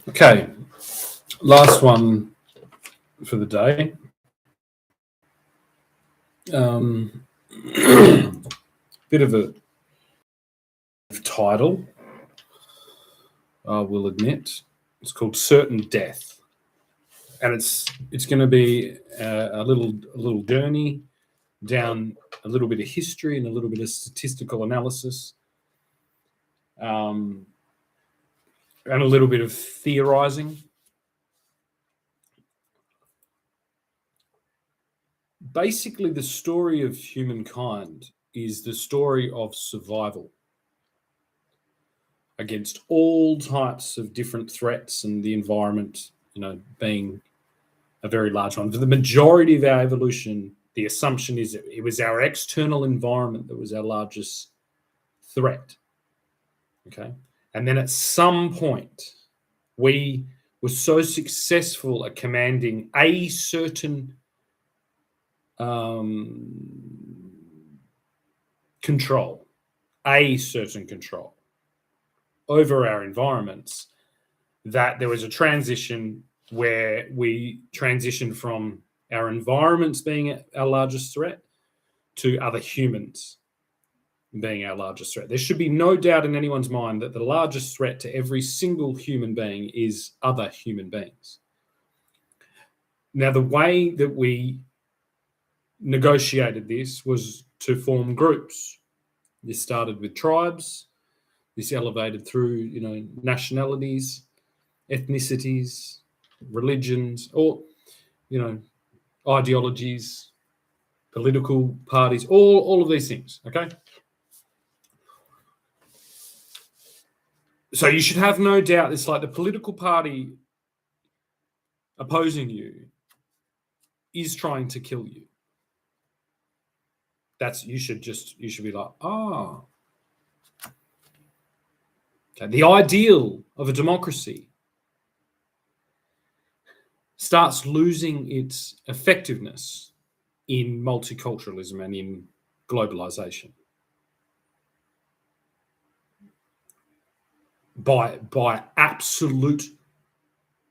Okay, last one for the day. Bit of a title, I will admit. It's called Certain Death, and it's going to be a little journey down a little bit of history and a little bit of statistical analysis, and a little bit of theorizing. Basically, the story of humankind is the story of survival against all types of different threats, and the environment, being a very large one. For the majority of our evolution, the assumption is that it was our external environment that was our largest threat. Okay. And then at some point, we were so successful at commanding a certain control over our environments, that there was a transition where we transitioned from our environments being our largest threat to other humans being our largest threat. There should be no doubt in anyone's mind that the largest threat to every single human being is other human beings. Now, the way that we negotiated this was to form groups. This started with tribes. This elevated through, nationalities, ethnicities, religions, or, ideologies, political parties, all of these things, okay? So you should have no doubt it's like the political party opposing you is trying to kill you. You should be like, okay. The ideal of a democracy starts losing its effectiveness in multiculturalism and in globalization. By absolute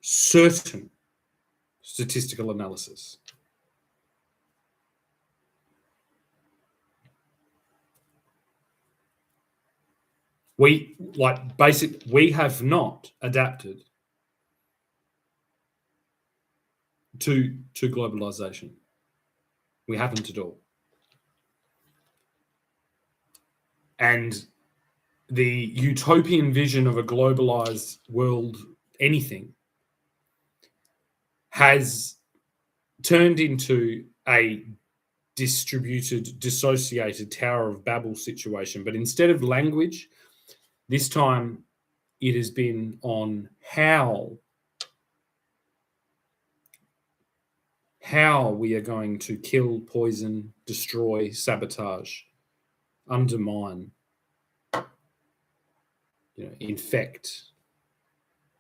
certain statistical analysis. We have not adapted to globalization. We haven't at all. And the utopian vision of a globalized world, anything, has turned into a distributed, dissociated Tower of Babel situation. But instead of language, this time it has been on how we are going to kill, poison, destroy, sabotage, undermine, infect,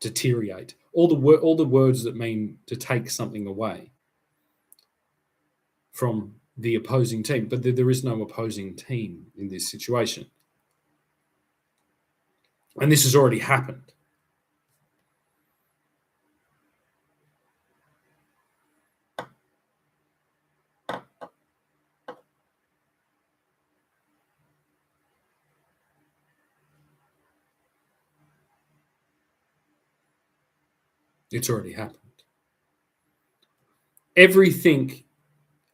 deteriorate, all the words that mean to take something away from the opposing team. But there is no opposing team in this situation. And this has already happened. It's already happened. Everything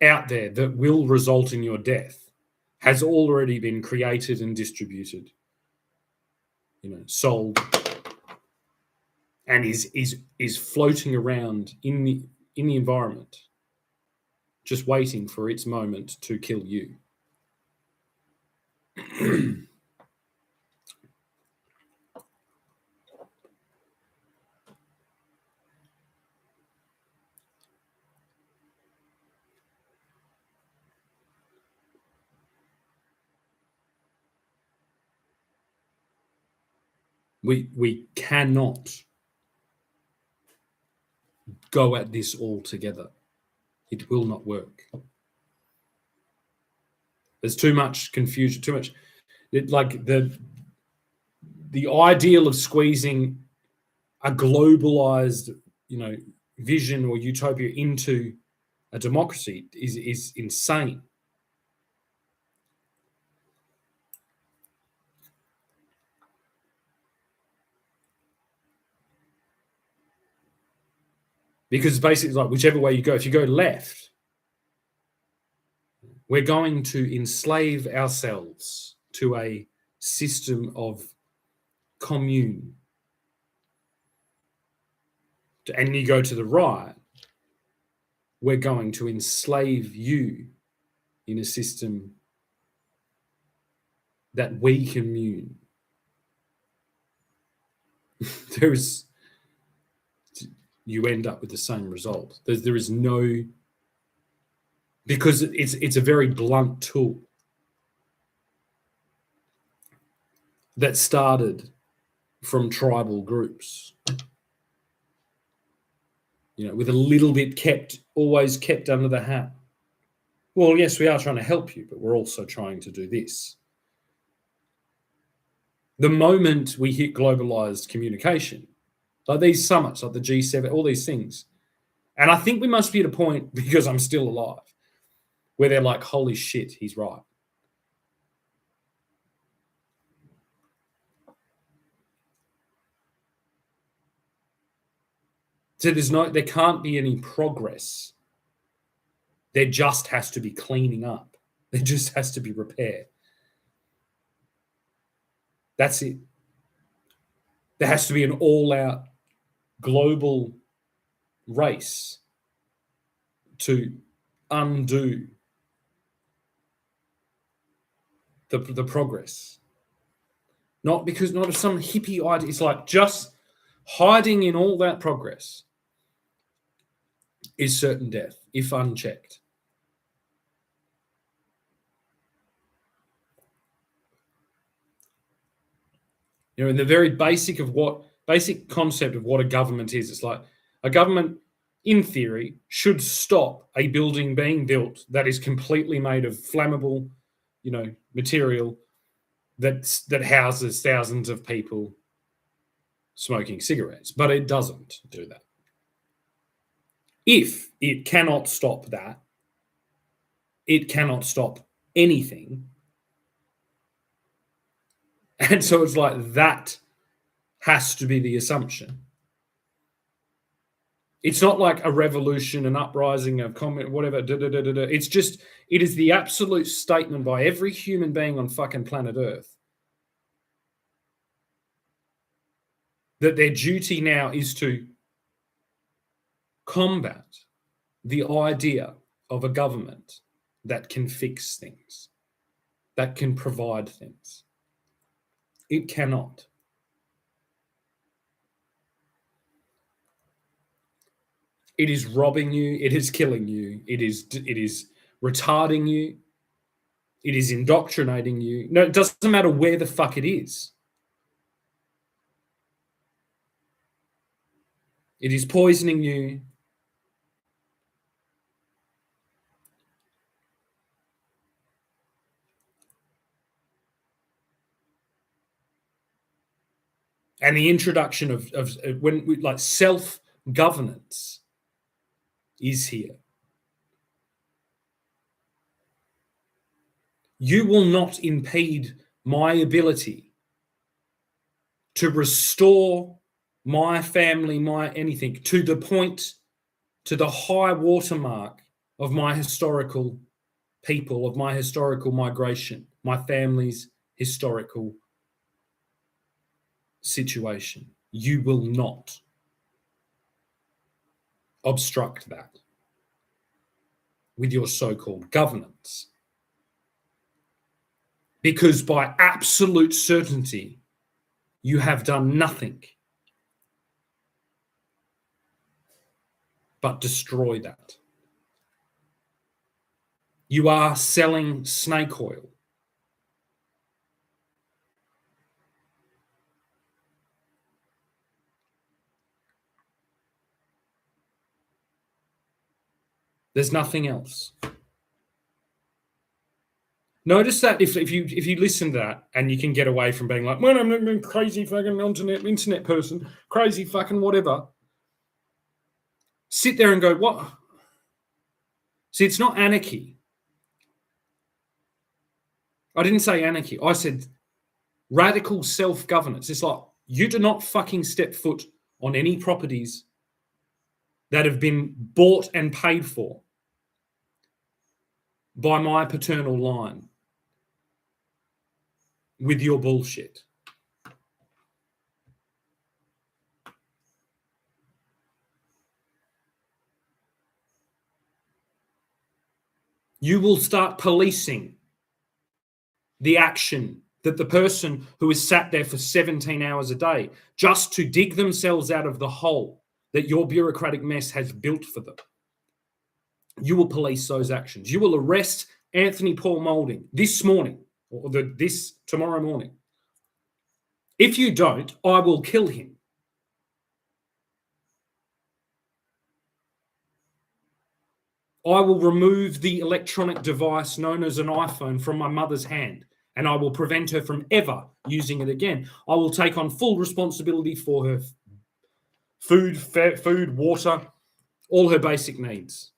out there that will result in your death has already been created and distributed, sold, and is floating around in the environment, just waiting for its moment to kill you. We cannot go at this all together. It will not work. There's too much confusion, too much. The ideal of squeezing a globalized, vision or utopia into a democracy is insane. Because basically, like, whichever way you go, if you go left, we're going to enslave ourselves to a system of commune. And you go to the right, we're going to enslave you in a system that we commune. You end up with the same result. There is no, because it's a very blunt tool that started from tribal groups, with a little bit always kept under the hat. Well, yes, we are trying to help you, but we're also trying to do this. The moment we hit globalized communication, like these summits, like the G7, all these things, and I think we must be at a point, because I'm still alive, where they're like, holy shit, he's right. So there can't be any progress. There just has to be cleaning up. There just has to be repair. That's it. There has to be an all-out global race to undo the progress. Not of some hippie idea. It's like just hiding in all that progress is certain death if unchecked. In the very basic concept of what a government is, it's like a government, in theory, should stop a building being built that is completely made of flammable, material that houses thousands of people smoking cigarettes, but it doesn't do that. If it cannot stop that, it cannot stop anything. And so it's like that has to be the assumption. It's not like a revolution, an uprising, a comment, whatever. It's just, it is the absolute statement by every human being on fucking planet Earth that their duty now is to combat the idea of a government that can fix things, that can provide things. It cannot. It is robbing you. It is killing you. It is retarding you. It is indoctrinating you. No, it doesn't matter where the fuck it is. It is poisoning you. And the introduction of when we, like, self-governance is here. You will not impede my ability to restore my family, my anything, to the point, to the high watermark of my historical people, of my historical migration, my family's historical situation. You will not obstruct that with your so-called governance. Because by absolute certainty, you have done nothing but destroy that. You are selling snake oil. There's nothing else. Notice that if you listen to that and you can get away from being like, well, I'm a crazy fucking internet person, crazy fucking whatever. Sit there and go, what? See, it's not anarchy. I didn't say anarchy. I said radical self-governance. It's like you do not fucking step foot on any properties that have been bought and paid for by my paternal line with your bullshit. You will start policing the action that the person who is sat there for 17 hours a day just to dig themselves out of the hole that your bureaucratic mess has built for them. You will police those actions. You will arrest Anthony Paul Moulding this morning or this tomorrow morning. If you don't, I will kill him. I will remove the electronic device known as an iPhone from my mother's hand, and I will prevent her from ever using it again. I will take on full responsibility for her food, water, all her basic needs.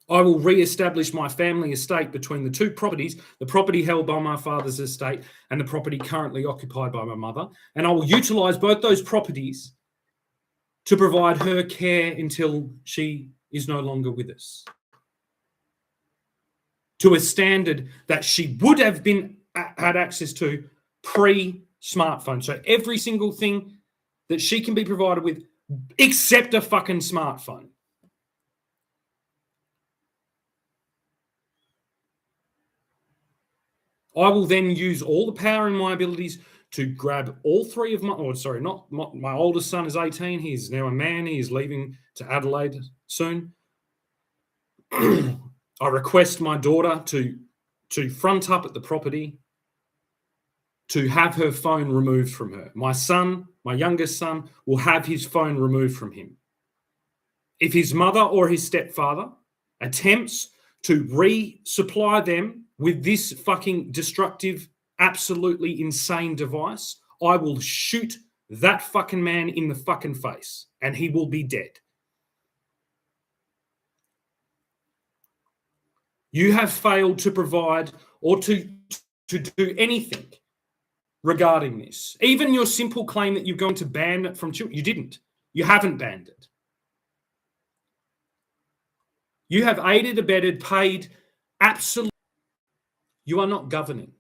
I will re-establish my family estate between the two properties, the property held by my father's estate and the property currently occupied by my mother. And I will utilise both those properties to provide her care until she is no longer with us, to a standard that she would have had access to pre-smartphone. So every single thing that she can be provided with, except a fucking smartphone. I will then use all the power in my abilities to grab all three of my, my oldest son is 18. He's now a man. He is leaving to Adelaide soon. I request my daughter to front up at the property to have her phone removed from her. My son, my youngest son, will have his phone removed from him. If his mother or his stepfather attempts to resupply them with this fucking destructive, absolutely insane device, I will shoot that fucking man in the fucking face and he will be dead. You have failed to provide or to do anything regarding this. Even your simple claim that you're going to ban it from children, you didn't. You haven't banned it. You have aided, abetted, paid, absolutely. You are not governing.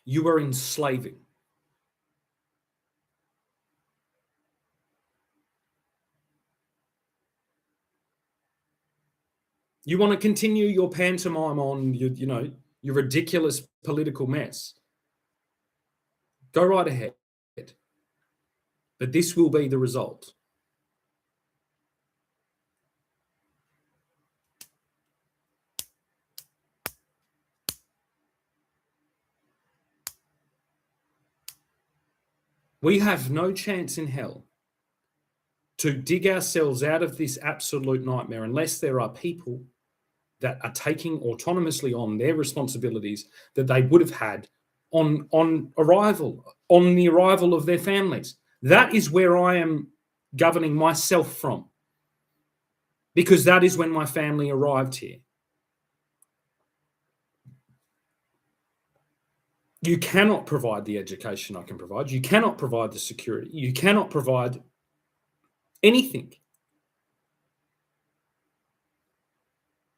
You are enslaving. You want to continue your pantomime on your ridiculous political mess. Go right ahead. But this will be the result. We have no chance in hell to dig ourselves out of this absolute nightmare unless there are people that are taking autonomously on their responsibilities that they would have had on the arrival of their families. That is where I am governing myself from, because that is when my family arrived here. You cannot provide the education I can provide. You cannot provide the security. You cannot provide anything.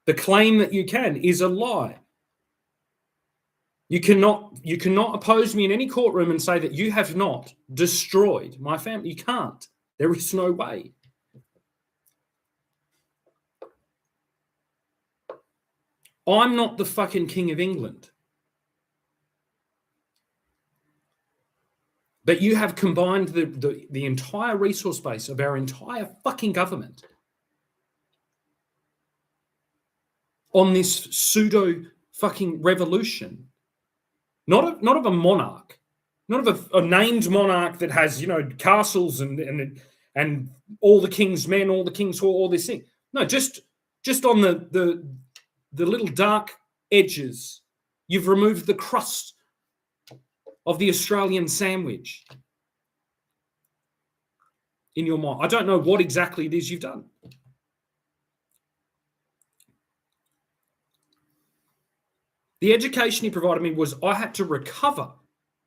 The claim that you can is a lie. You cannot oppose me in any courtroom and say that you have not destroyed my family. You can't. There is no way. I'm not the fucking King of England. But you have combined the entire resource base of our entire fucking government on this pseudo fucking revolution, not of a monarch, not of a named monarch that has, castles and all the king's men, all the king's hall, all this thing. No, just on the little dark edges, you've removed the crust of the Australian sandwich in your mind. I don't know what exactly it is you've done. The education he provided me was I had to recover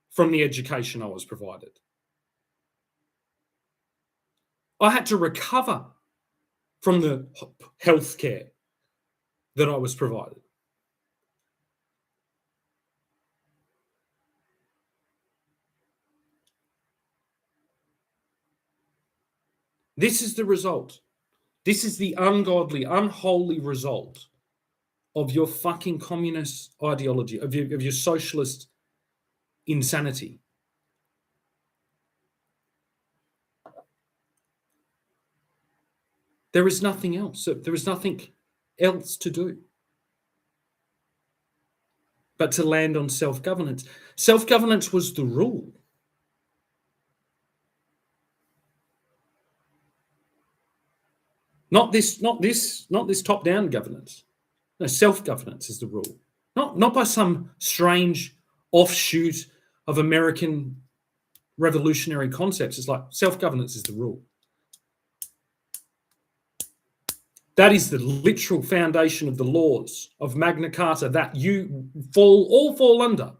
from the education I was provided. I had to recover from the healthcare that I was provided. This is the result. This is the ungodly, unholy result of your fucking communist ideology, of your socialist insanity. There is nothing else. There is nothing else to do but to land on self-governance. Self-governance was the rule. Not this top-down governance. No, self-governance is the rule. Not by some strange offshoot of American revolutionary concepts. It's like self-governance is the rule. That is the literal foundation of the laws of Magna Carta that you all fall under.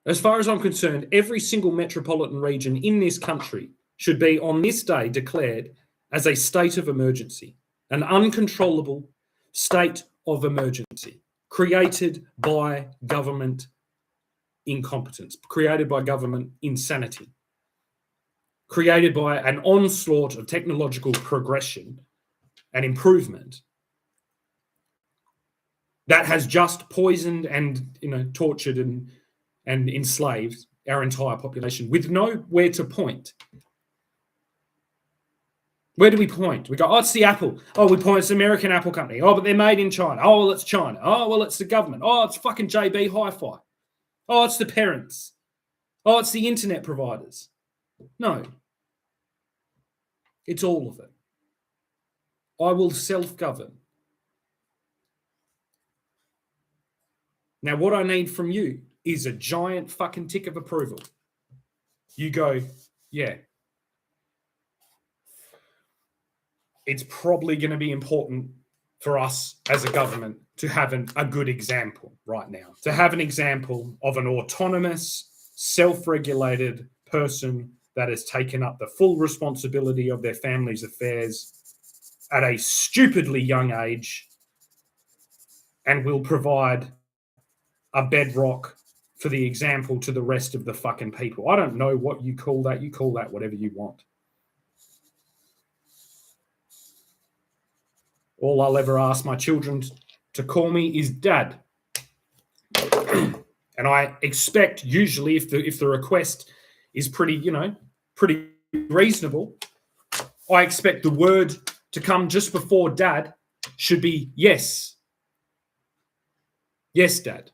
As far as I'm concerned, every single metropolitan region in this country should be on this day declared as a state of emergency, an uncontrollable state of emergency created by government incompetence, created by government insanity, created by an onslaught of technological progression and improvement that has just poisoned and tortured and enslaved our entire population with nowhere to point. Where do we point? We go, oh, it's the Apple. Oh, we point, it's the American Apple company. Oh, but they're made in China. Oh, well, it's China. Oh, well, it's the government. Oh, it's fucking JB Hi-Fi. Oh, it's the parents. Oh, it's the internet providers. No. It's all of it. I will self-govern. Now, what I need from you is a giant fucking tick of approval. You go, yeah. It's probably going to be important for us as a government to have a good example right now, to have an example of an autonomous, self-regulated person that has taken up the full responsibility of their family's affairs at a stupidly young age and will provide a bedrock for the example to the rest of the fucking people. I don't know what you call that. You call that whatever you want. All I'll ever ask my children to call me is Dad. And I expect usually if the request is pretty reasonable, I expect the word to come just before Dad should be yes. Yes, Dad.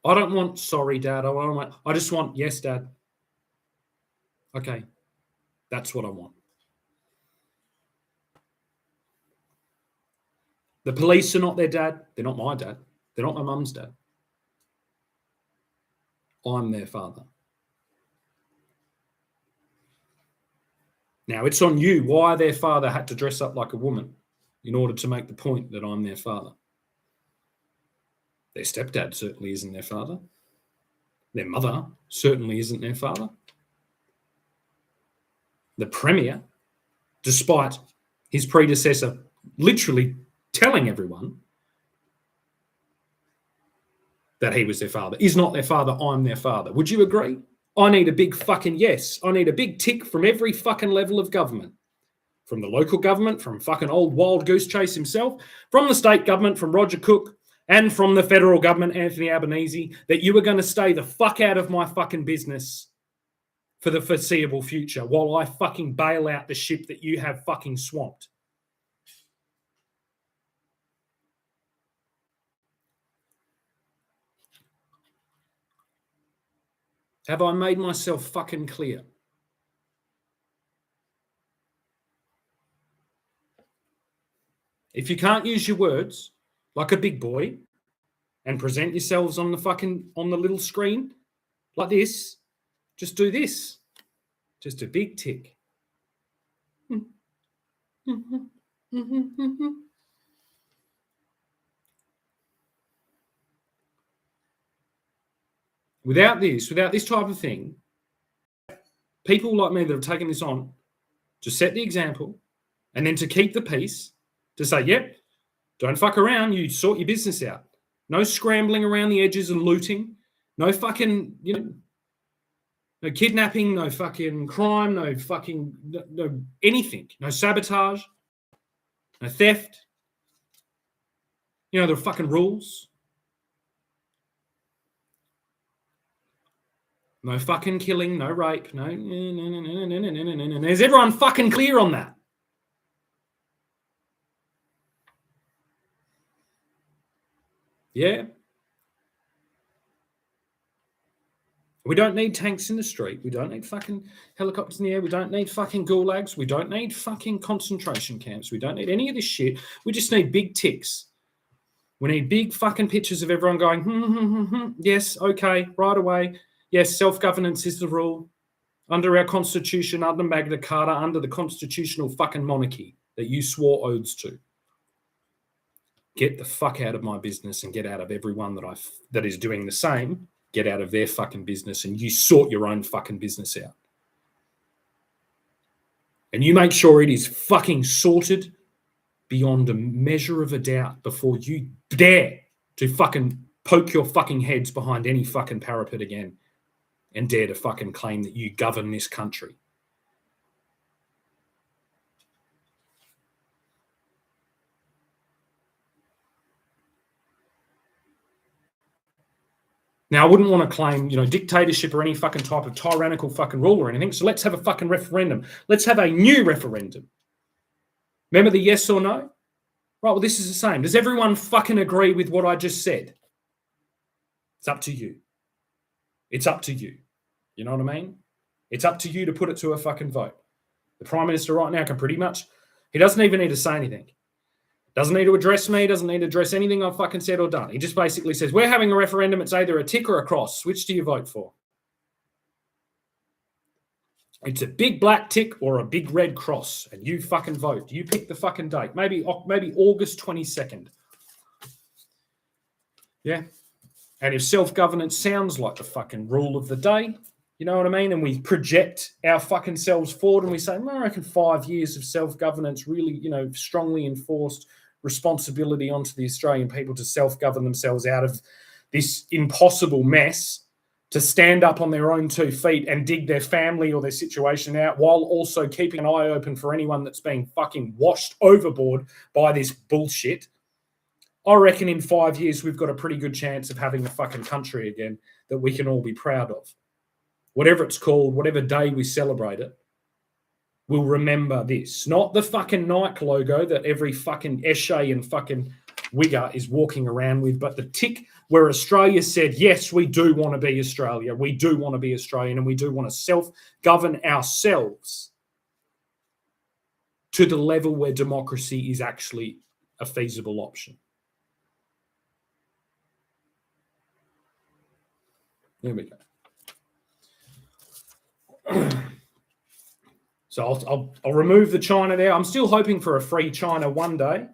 I don't want sorry, Dad. I just want yes, Dad. Okay. That's what I want. The police are not their dad. They're not my dad. They're not my mum's dad. I'm their father. Now, it's on you why their father had to dress up like a woman in order to make the point that I'm their father. Their stepdad certainly isn't their father. Their mother certainly isn't their father. The Premier, despite his predecessor literally telling everyone that he was their father, is not their father. I'm their father. Would you agree? I need a big fucking yes. I need a big tick from every fucking level of government. From the local government, from fucking old Wild Goose Chase himself, from the state government, from Roger Cook, and from the federal government, Anthony Albanese, that you are going to stay the fuck out of my fucking business for the foreseeable future while I fucking bail out the ship that you have fucking swamped. Have I made myself fucking clear? If you can't use your words like a big boy and present yourselves on the little screen like this, just do this. Just a big tick. Without this type of thing, people like me that have taken this on to set the example and then to keep the peace, to say, yep, don't fuck around, you sort your business out. No scrambling around the edges and looting. No fucking, no kidnapping, no fucking crime, no anything. No sabotage, no theft. There are fucking rules. No fucking killing, no rape, no. Is everyone fucking clear on that? Yeah. We don't need tanks in the street. We don't need fucking helicopters in the air. We don't need fucking gulags. We don't need fucking concentration camps. We don't need any of this shit. We just need big ticks. We need big fucking pictures of everyone going, yes, okay, right away. Yes, self-governance is the rule. Under our constitution, under Magna Carta, under the constitutional fucking monarchy that you swore oaths to. Get the fuck out of my business and get out of everyone that is doing the same. Get out of their fucking business and you sort your own fucking business out. And you make sure it is fucking sorted beyond a measure of a doubt before you dare to fucking poke your fucking heads behind any fucking parapet again and dare to fucking claim that you govern this country. Now, I wouldn't want to claim, dictatorship or any fucking type of tyrannical fucking rule or anything. So let's have a fucking referendum. Let's have a new referendum. Remember the yes or no? Right, well, this is the same. Does everyone fucking agree with what I just said? It's up to you. It's up to you. You know what I mean? It's up to you to put it to a fucking vote. The Prime Minister right now can pretty much, he doesn't even need to say anything. Doesn't need to address me, doesn't need to address anything I've fucking said or done. He just basically says, we're having a referendum. It's either a tick or a cross. Which do you vote for? It's a big black tick or a big red cross. And you fucking vote. You pick the fucking date. Maybe August 22nd. Yeah. And if self-governance sounds like the fucking rule of the day, you know what I mean? And we project our fucking selves forward and we say, I reckon 5 years of self-governance really, strongly enforced responsibility onto the Australian people to self-govern themselves out of this impossible mess, to stand up on their own 2 feet and dig their family or their situation out while also keeping an eye open for anyone that's being fucking washed overboard by this bullshit. I reckon in 5 years, we've got a pretty good chance of having a fucking country again that we can all be proud of. Whatever it's called, whatever day we celebrate it, we'll remember this. Not the fucking Nike logo that every fucking Eshe and fucking wigger is walking around with, but the tick where Australia said, yes, we do want to be Australia. We do want to be Australian and we do want to self-govern ourselves to the level where democracy is actually a feasible option. There we go. So I'll remove the China there. I'm still hoping for a free China one day.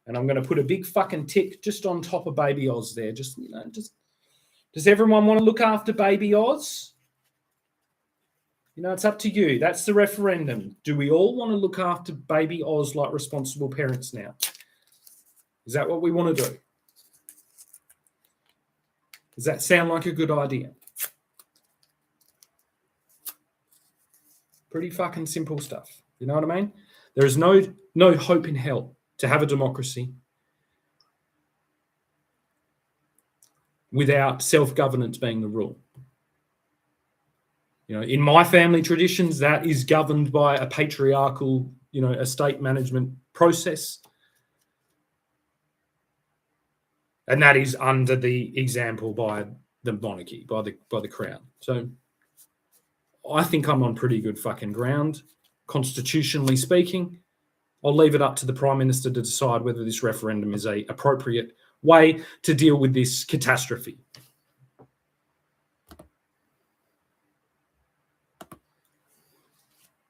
And I'm going to put a big fucking tick just on top of Baby Oz there. Just does everyone want to look after Baby Oz? It's up to you. That's the referendum. Do we all want to look after Baby Oz like responsible parents now? Is that what we want to do? Does that sound like a good idea? Pretty fucking simple stuff. You know what I mean? There is no hope in hell to have a democracy without self-governance being the rule. You know, in my family traditions, that is governed by a patriarchal, estate management process. And that is under the example by the monarchy, by the crown. So I think I'm on pretty good fucking ground, constitutionally speaking. I'll leave it up to the Prime Minister to decide whether this referendum is a appropriate way to deal with this catastrophe.